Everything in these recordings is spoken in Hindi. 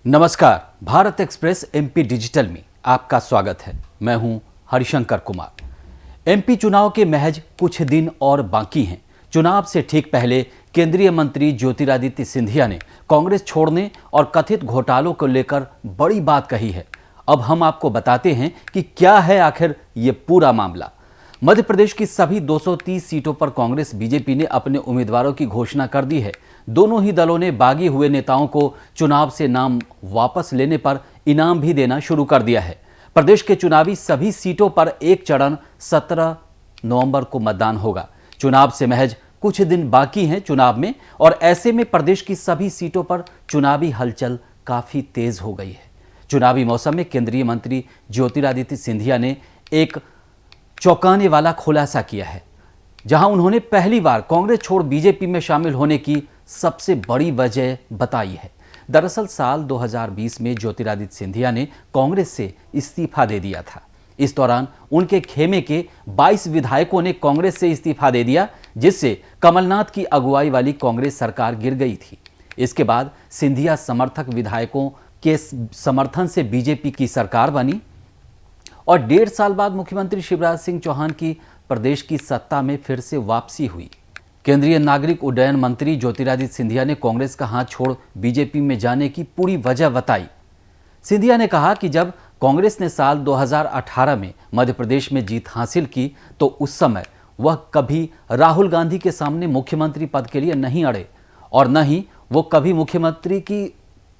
नमस्कार, भारत एक्सप्रेस एमपी डिजिटल में आपका स्वागत है। मैं हूं हरिशंकर कुमार। एमपी चुनाव के महज कुछ दिन और बाकी हैं। चुनाव से ठीक पहले केंद्रीय मंत्री ज्योतिरादित्य सिंधिया ने कांग्रेस छोड़ने और कथित घोटालों को लेकर बड़ी बात कही है। अब हम आपको बताते हैं कि क्या है आखिर ये पूरा मामला। मध्य प्रदेश की सभी 230 सीटों पर कांग्रेस बीजेपी ने अपने उम्मीदवारों की घोषणा कर दी है। दोनों ही दलों ने बागी हुए नेताओं को चुनाव से नाम वापस लेने पर इनाम भी देना शुरू कर दिया है। प्रदेश के चुनावी सभी सीटों पर एक चरण 17 नवंबर को मतदान होगा। चुनाव से महज कुछ दिन बाकी हैं चुनाव में, और ऐसे में प्रदेश की सभी सीटों पर चुनावी हलचल काफी तेज हो गई है। चुनावी मौसम में केंद्रीय मंत्री ज्योतिरादित्य सिंधिया ने एक चौंकाने वाला खुलासा किया है, जहां उन्होंने पहली बार कांग्रेस छोड़ बीजेपी में शामिल होने की सबसे बड़ी वजह बताई है। दरअसल साल 2020 में ज्योतिरादित्य सिंधिया ने कांग्रेस से इस्तीफा दे दिया था। इस दौरान उनके खेमे के 22 विधायकों ने कांग्रेस से इस्तीफा दे दिया, जिससे कमलनाथ की अगुवाई वाली कांग्रेस सरकार गिर गई थी। इसके बाद सिंधिया समर्थक विधायकों के समर्थन से बीजेपी की सरकार बनी और 1.5 साल बाद मुख्यमंत्री शिवराज सिंह चौहान की प्रदेश की सत्ता में फिर से वापसी हुई। केंद्रीय नागरिक उड्डयन मंत्री ज्योतिरादित्य सिंधिया ने कांग्रेस का हाथ छोड़ बीजेपी में जाने की पूरी वजह बताई। सिंधिया ने कहा कि जब कांग्रेस ने साल 2018 में मध्य प्रदेश में जीत हासिल की तो उस समय वह कभी राहुल गांधी के सामने मुख्यमंत्री पद के लिए नहीं अड़े और न ही वो कभी मुख्यमंत्री की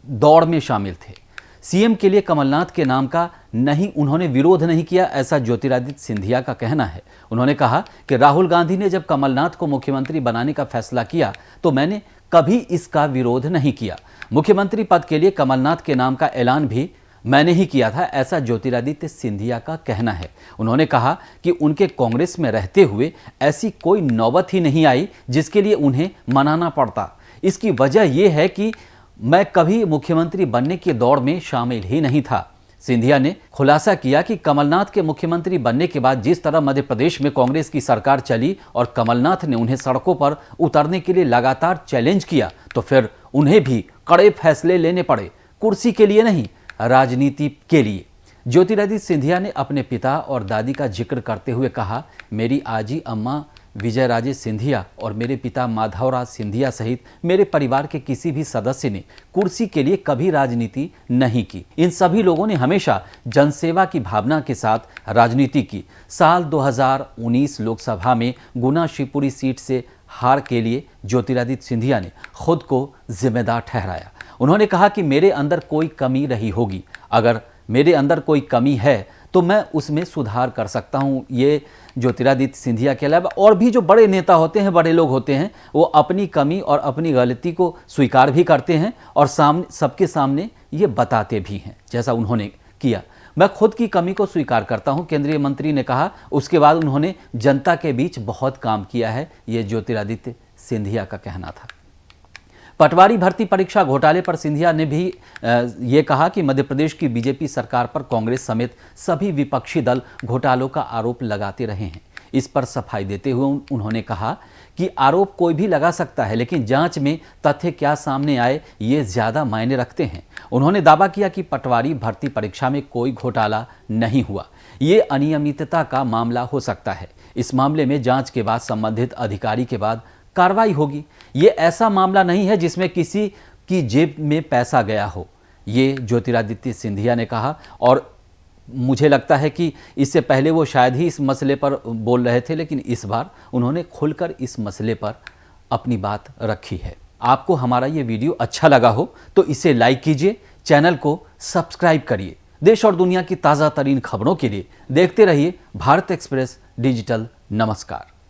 दौड़ में शामिल थे। सीएम के लिए कमलनाथ के नाम का उन्होंने विरोध नहीं किया, ऐसा ज्योतिरादित्य सिंधिया का कहना है। उन्होंने कहा कि राहुल गांधी ने जब कमलनाथ को मुख्यमंत्री बनाने का फैसला किया तो मैंने कभी इसका विरोध नहीं किया। मुख्यमंत्री पद के लिए कमलनाथ के नाम का ऐलान भी मैंने ही किया था, ऐसा ज्योतिरादित्य सिंधिया का कहना है। उन्होंने कहा कि उनके कांग्रेस में रहते हुए ऐसी कोई नौबत ही नहीं आई जिसके लिए उन्हें मनाना पड़ता। इसकी वजह यह है कि मैं कभी मुख्यमंत्री बनने की दौड़ में शामिल ही नहीं था। सिंधिया ने खुलासा किया कि कमलनाथ के मुख्यमंत्री बनने के बाद जिस तरह मध्य प्रदेश में कांग्रेस की सरकार चली और कमलनाथ ने उन्हें सड़कों पर उतरने के लिए लगातार चैलेंज किया, तो फिर उन्हें भी कड़े फैसले लेने पड़े, कुर्सी के लिए नहीं, राजनीति के लिए। ज्योतिरादित्य सिंधिया ने अपने पिता और दादी का जिक्र करते हुए कहा, मेरी आजी अम्मा विजय राजे सिंधिया और मेरे पिता माधवराज सिंधिया सहित मेरे परिवार के किसी भी सदस्य ने कुर्सी के लिए कभी राजनीति नहीं की। इन सभी लोगों ने हमेशा जनसेवा की भावना के साथ राजनीति की। साल 2019 लोकसभा में गुना शिवपुरी सीट से हार के लिए ज्योतिरादित्य सिंधिया ने खुद को जिम्मेदार ठहराया। उन्होंने कहा कि मेरे अंदर कोई कमी रही होगी, अगर मेरे अंदर कोई कमी है तो मैं उसमें सुधार कर सकता हूं। ये ज्योतिरादित्य सिंधिया के अलावा और भी जो बड़े नेता होते हैं, बड़े लोग होते हैं, वो अपनी कमी और अपनी गलती को स्वीकार भी करते हैं और सबके सामने ये बताते भी हैं, जैसा उन्होंने किया। मैं खुद की कमी को स्वीकार करता हूं, केंद्रीय मंत्री ने कहा। उसके बाद उन्होंने जनता के बीच बहुत काम किया है, ये ज्योतिरादित्य सिंधिया का कहना था। पटवारी भर्ती परीक्षा घोटाले पर सिंधिया ने भी ये कहा कि मध्य प्रदेश की बीजेपी सरकार पर कांग्रेस समेत सभी विपक्षी दल घोटालों का आरोप लगाते रहे हैं। इस पर सफाई देते हुए उन्होंने कहा कि आरोप कोई भी लगा सकता है, लेकिन जांच में तथ्य क्या सामने आए ये ज्यादा मायने रखते हैं। उन्होंने दावा किया कि पटवारी भर्ती परीक्षा में कोई घोटाला नहीं हुआ, ये अनियमितता का मामला हो सकता है। इस मामले में जांच के बाद संबंधित अधिकारी के बाद कार्रवाई होगी। ये ऐसा मामला नहीं है जिसमें किसी की जेब में पैसा गया हो, ये ज्योतिरादित्य सिंधिया ने कहा। और मुझे लगता है कि इससे पहले वो शायद ही इस मसले पर बोल रहे थे, लेकिन इस बार उन्होंने खुलकर इस मसले पर अपनी बात रखी है। आपको हमारा ये वीडियो अच्छा लगा हो तो इसे लाइक कीजिए, चैनल को सब्सक्राइब करिए। देश और दुनिया की ताज़ा तरीन खबरों के लिए देखते रहिए भारत एक्सप्रेस डिजिटल। नमस्कार।